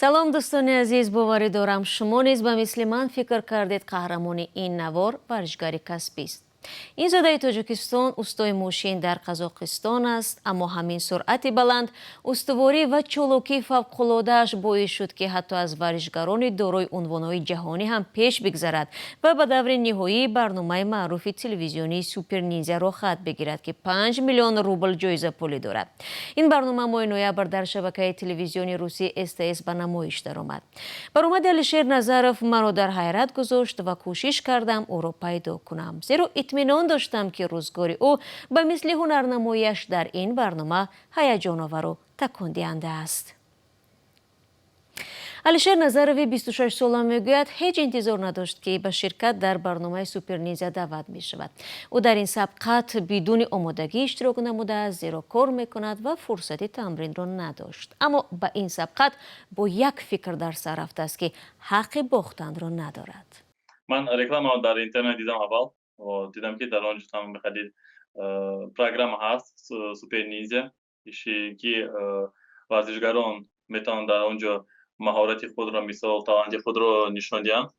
салом дӯстони азиз, боварӣ дорам шумо низ ба мисли ман фикр кардед қаҳрамони ин навор варзишгари касбист. ин зодаи тоҷикистон устои мошин дар қазоқистон аст, аммо ҳамин суръати баланд, устуворӣ ва чолокии фавқулодааш боис шуд ки ҳатто аз варзишгарони дорои унвонҳои ҷаҳонӣ ҳам пеш бигзарад ва ба даври ниҳоии барномаи маъруфи телевизионии Супер Ниндзяро хат бигирад ки 5 миллион рубл ҷоиза пулӣ дорад. ин барнома моҳи ноябр дар шабакаи телевизиони русии СТС ба намоиш даромад. баромади Алишер Назаров маро дар ҳайрат гузошт ва кӯшиш кардам ӯро пайдо кунам, зеро итминон доштам ки рӯзгори ӯ ба мисли ҳунарнамояш дар ин барнома ҳаяҷоновару такондиҳанда аст. Алишер Назарови 26 сола мегӯяд ҳеҷ интизор надошт ки ба ширкат дар барномаи Супер Ниндзя даъват мешавад. ӯ дар ин сабқат бидуни омодагӣ иштирок намудааст, зеро кор мекунад ва фурсати тамринро надошт. Аммо ба ин сабқат бо як фикр дар сар рафтааст ки ҳаққи бохтанро надорад. Ман рекламаро дар интернет дидам аввал. Дидам ки дар онҷо там мехадид программа ҳаст Супер Ниндзя, ки варзишгарон метавонанд дар онҷо маҳорати худро, мисол таланти худро нишон диҳанд.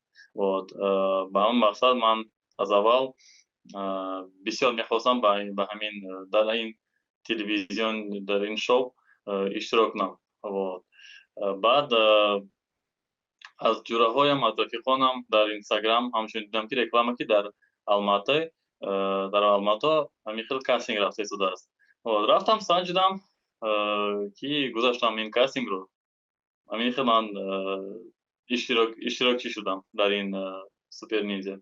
Ба он мақсад ман аз аввал бисёр мехостам ба ҳамин дар ин телевизион, дар ин шоу иштирок кунам. Баъд аз ҷураҳоям, аз рафиқонам дар Инстаграм ҳамчун дидам ки реклама ки дар Алмато ҳамин хел кастинг рафта истодааст. Рафтам санҷидам ки гузаштам ин кастингро. ҳамин хел ман иштирокчӣ шудам дар ин Супер Ниндзя.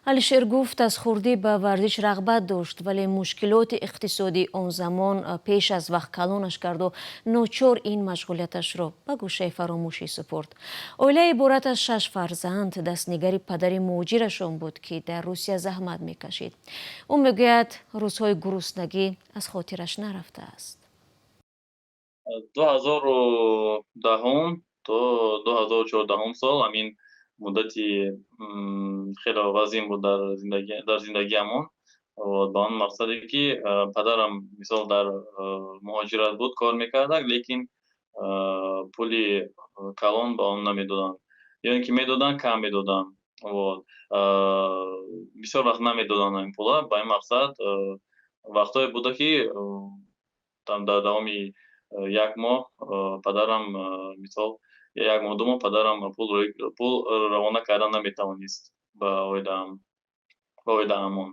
Алишер гуфт аз хурдӣ ба варзиш рағбат дошт, вале мушкилоти иқтисодӣ он замон пеш аз вақт калонаш карду ночор ин машғулияташро ба гӯшаи фаромӯшӣ супурд. оилаи иборат аз 6 фарзанд дастнигари падари муҳоҷирашон буд ки дар Русия заҳмат мекашид. ӯ мегӯяд рӯзҳои гуруснагӣ аз хотираш нарафтааст. 2010 то 2014 сол ҳамин муддати хеле вазин буд дар зиндагиамон. Ба он мақсаде ки падарам мисол дар муҳоҷират буд, кор мекардак, лекин пули калон ба он намедоданд. Ё ин ки медоданд, кам медоданд. Бисёр вақт намедоданд ин пула. Ба ин мақсад вақтҳое буда ки дар давоми як моҳ падарам мисол як моҳ ду моҳ падарам пул равона кардан наметавонист ба оилаамон.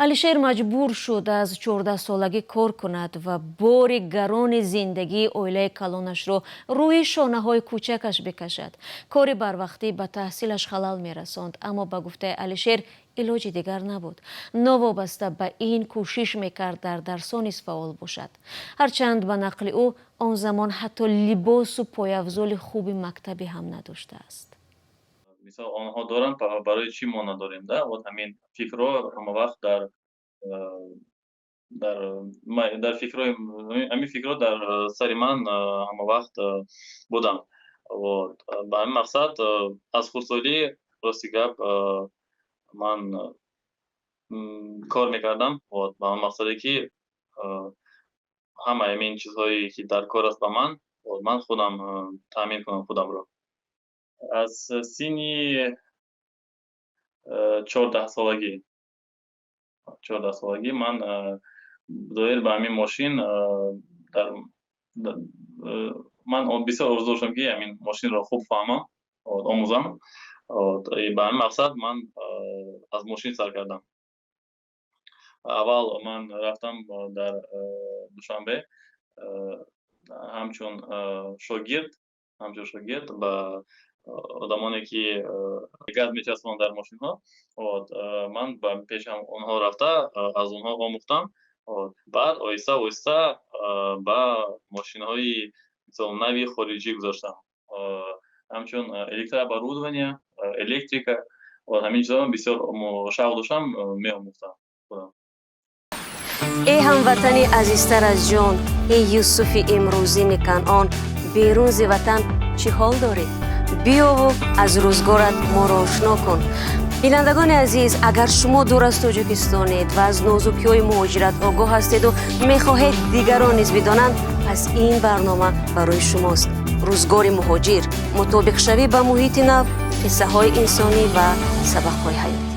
Алишер маҷбур шуд аз 14 солагӣ кор кунад ва бори гарони зиндагии оилаи калонашро рӯи шонаҳои кӯчакаш бикашад. кори барвақтӣ ба таҳсилаш халал мерасонд, аммо ба гуфтаи Алишер илоҷи дигар набуд. новобаста ба ин кӯшиш мекард дар дарсо низ фаъол бошад. ҳарчанд ба нақли ӯ он замон ҳатто либосу появзоли хуби мактабӣ ҳам надоштааст. Мисол онҳо доранд, барои чӣ мо надорем? Ҳамин фикрҳо ҳама вақт дар фикрҳои ҳамин фикрҳо дар сари ман ҳама вақт буданд. Ба ҳамин мақсад аз хурдсолӣ рости гап ман кор мекардам ба он мақсаде ки ҳамаи ҳамин чизҳое ки дар кор аст ба ман худам таъмин кунам худамро. аз синни 14 солагӣ ман доир ба ҳамин мошин ман бисёр орзу доштам ки ҳамин мошинро хуб фаҳмам, омӯзам. Ба ҳамин мақсад ман аз мошин сар кардам. Аввал ман рафтам дар Душанбе ҳамчун шогирд ба одамоне ки газ мечаспонанд дар мошинҳо. Ман пеши онҳо рафта аз онҳо омӯхтам. Баъд оҳиста оҳиста ба мошинҳои мисол нави хориҷӣ гузаштам. ҳамчун электрооборудование, электрика, ҳамин чизҳоро бисёр шавқ доштам, меомӯхтам худам. эй ҳамватани азизтар аз ҷон, эй Юсуфи имрӯзини Канъон, берун зи ватан чӣ ҳол дорӣ? биёву аз рӯзгорат моро ошно кун. بینندگان عزیز، اگر شما دور از تاجیکستانید و از نازکی‌های مهاجرت آگاه هستید و می‌خواهید دیگران نیز بدانند، پس این برنامه برای شماست. روزگار مهاجر، مطابق شوی به محیط نو، قصه‌های انسانی و سبق‌های حیاتی.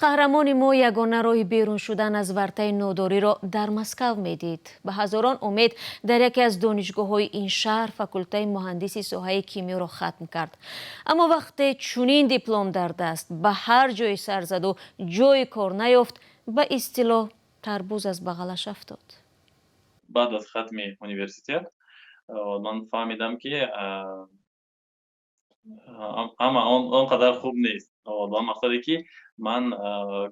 قهرمان ما یگانه راه بیرون شدن از ورطه ناداری را در مسکو میدید. به هزاران امید در یکی از دانشگاه‌های این شهر فاکولته مهندسی ساحه کیمیا را ختم کرد. اما وقتی چنین دیپلم در دست به هر جای سر زد و جای کار نیافت، به اصطلاح تربوز از بغلش افتاد. بعد از ختم университет من فهمیدم که اما اونقدر خوب نیست. و مقصدی که من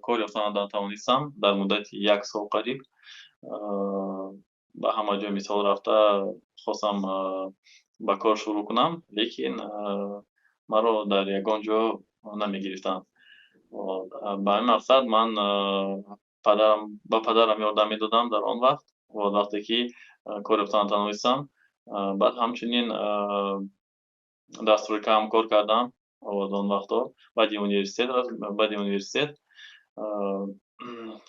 کار یافتن نتوانستم در مدت 1 سال قریب به همه جا مثال رفته خواستم به کار شروع کنم، لیکن مرا در یگان جا نمیگرفتند. به این مقصد من به پدرم یاردم میدادم در آن وقت و وقتی که کار یافتن نتوانستم. بعد همچنین دستور کم کار کردم آن وقتا بعد университет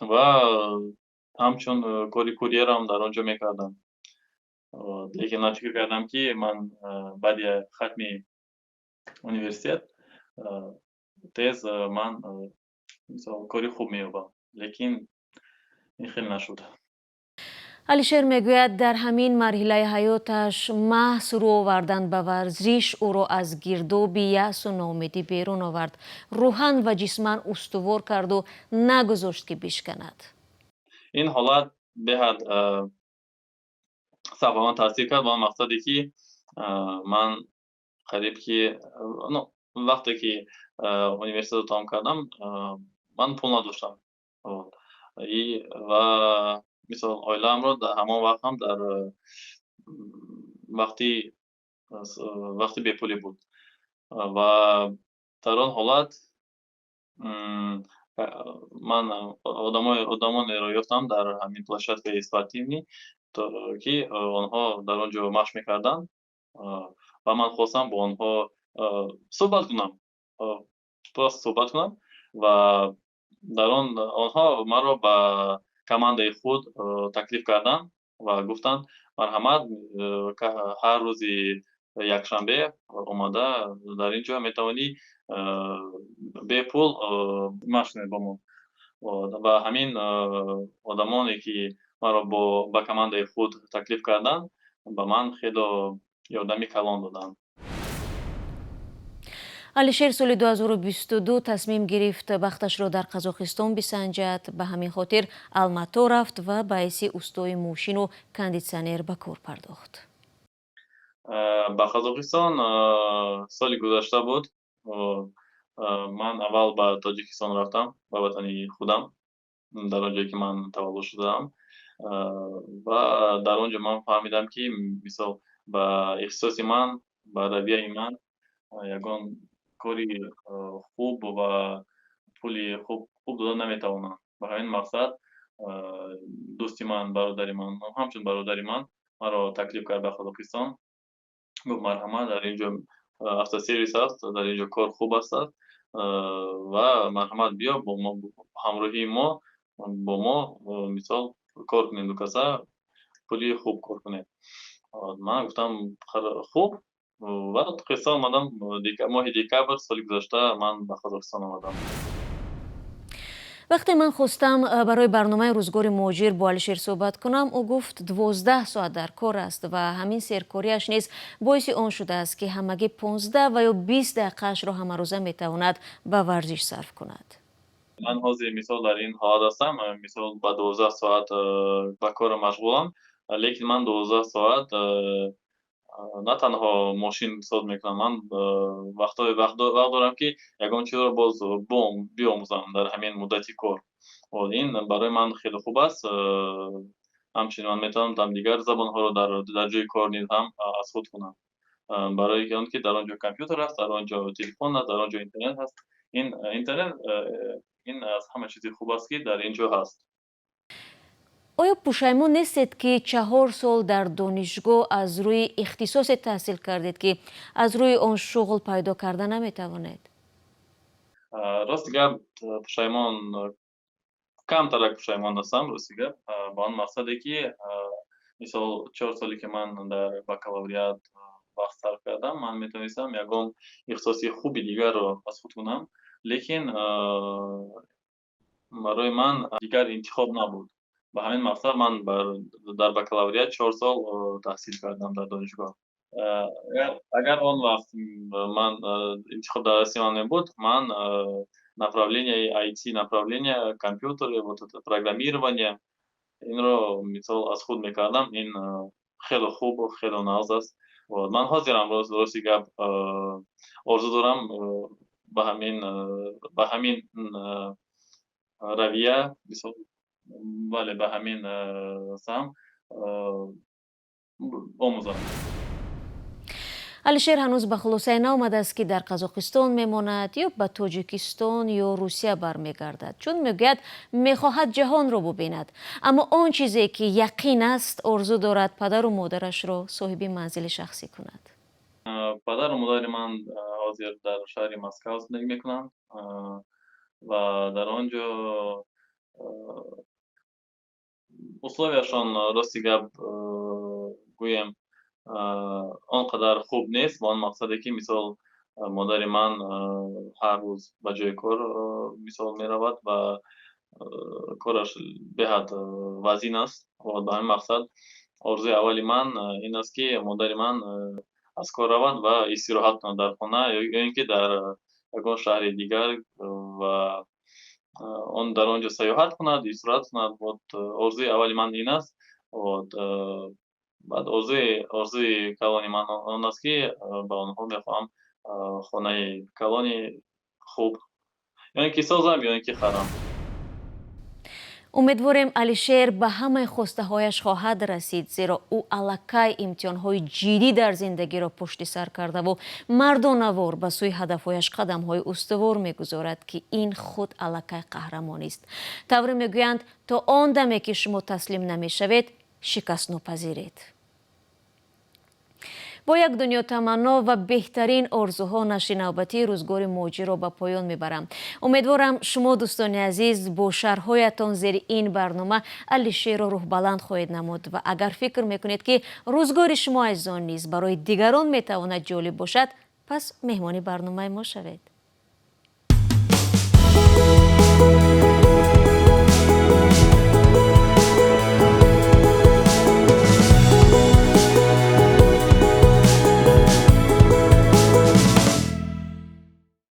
و همچون کاری کوریر هم در آنجا میکردم. لیکن من فکر کردم که من بعد ختم университет تیز من کاری خوب مییابم، لیکن این خیلی نشد. علیشیر میگوید در همین مرحله حیاتش محض رو آوردن به ورزش او را از گرداب یأس و ناامیدی بیرون آورد. روحاً و جسماً استوار کرد و نگذاشت که بشکند. این حالت بهد سبب تاثیر کرد و مقصدی که من قریب که وقتی که университет تمام کردم من پول نداشتم و مثال عائله‌ام را در همان وقت هم در وقتی بیپولی بود و در آن حالت من آدمان را یافتم در همین площадка спортивní که آنها در آنجا مشق میکردند و من خواستم با آنها صحبت کنم و در آنها مرا به کمانده خود تکلیف کردند و گفتند مرحمت هر روزی یکشنبه اومده در اینجا میتوانی به پول مشق با ما و همین آدمانی که مرا با کمانده خود تکلیف کردند به من خیلی یاردمی کلان دادند. علیشیر سال 2022 تصمیم گرفت بختش را در قزاقستان بسنجد. به همین خاطر الماتا رفت و باعث اوستای موشین و کاندیسیونر به کار پرداخت. به قزاقستان سال گذشته بود. من اول به تاجیکستان رفتم به وطن خودم در آنجایی که من تولد شدم و در آنجا من فهمیدم که مثال به احساس من به رویه من یگان کاری خوب و پولی خوب دادن نمیتوانم. به همین مقصد دوستی من برادری من همچون برادری من مرا تکلیف کرد به قزاقستان. گفت مرحمت در اینجا автосервис است، در اینجا کار خوب است و مرحمت بیا با ما همراهی ما با ما مثال کار کنیم، دو کسا پولی خوب کار کنیم. من گفتم خوب و قصه آمدم ماه دکبر سال گذشته من به قزاقستان آمدم. وقتی من خواستم برای برنامه روزگار مهاجر با علیشیر صحبت کنم، او گفت 12 ساعت در کار است و همین سرکاریش نیز باعث آن شده است که همگی 15 و یا 20 دقیقه‌اش را همه روزه میتواند به ورزش صرف کند. من حاضر مثال در این حالت هستم، مثال با 12 ساعت به کار مشغولم، لیکن من 12 ساعت نه تنها ماشین ساز میکنم، من وقت دارم که یگان چیز رو باز بیاموزم در همین مدتی کار و این برای من خیلی خوب است. همچنین من میتونم دیگر زبان ها رو در جای کار نیز هم از خود کنم، برای اینکه در آنجا کامپیوتر است، در آنجا تلفن است، در آنجا اینترنت هست. این اینترنت این از همه چیزی خوب است که در اینجا هست. آیا پشیمون نیستید که 4 سال در دانشگاه از روی اختصاص تحصیل کردید که از روی آن شغل پیدا کردن نمیتوانید؟ рости гап пушаймон камтарак пушаймон ҳастам рости гап ба он мақсаде ки мисол 4 соле ки ман дар бакалавриат вақт сарф кардам, ман метавонистам ягон ихтисоси хуби дигарро аз худ кунам, лекин барои ман дигар интихоб набуд. Ба ҳамин мақсад ман дар бакалавриат 4 сол таҳсил кардам дар донишгоҳ. Агар он вақт ман интихоб дар дасти ман мебуд, ман направление IT, направление компютер, вот это программирование, инро мисол аз худ мекардам. Ин хеле хуб, хеле навз аст. Вот ман ҳозирам рости гап орзу дорам ба ҳамин равия мисол бале ба ҳамин сам омӯзам. алишер ҳанӯз ба хулосае наомадааст ки дар қазоқистон мемонад ё ба тоҷикистон ё русия бармегардад, чун мегӯяд мехоҳад ҷаҳонро бубинад. Аммо он чизе ки яқин аст, орзу дорад падару модарашро соҳиби манзили шахсӣ кунад. Падару модари ман ҳозир дар шаҳри Москав зиндагӣ мекунанд ва дар он ҷо условияшон рости гап гӯем он қадар хуб нест, ба он мақсаде ки мисол модари ман ҳар рӯз ба ҷои кор мисол меравад ва кораш беҳад вазин аст. Ба ҳамин мақсад орзуи аввали ман ин аст ки модари ман аз кор равад ва истироҳат кунад дар хона ё ин ки дар ягон шаҳри дигар ва он дар он ҷо саёҳат кунад, истироҳат кунад. Вот орзуи аввали ман ин аст. Вот баъд орзуи калони ман он аст ки ба онҳо мехоҳам хонаи калони хуб ё ин ки созам, ё ин ки харам. умедворем алишер ба ҳамаи хостаҳояш хоҳад расид, зеро ӯ аллакай имтиҳонҳои ҷиддӣ дар зиндагиро пушти сар кардаву мардонавор ба сӯи ҳадафҳояш қадамҳои устувор мегузорад ки ин худ аллакай қаҳрамонист. тавре мегӯянд, то он даме ки шумо таслим намешавед, шикастнопазиред. бо як дунё таманно ва беҳтарин орзуҳо нашри навбатии рӯзгори моҷиро ба поён мебарам. умедворам шумо дӯстони азиз бо шарҳоятон зери ин барнома алишерро рӯҳбаланд хоҳед намуд ва агар фикр мекунед ки рӯзгори шумо азизон низ барои дигарон метавонад ҷолиб бошад, пас меҳмони барномаи мо шавед.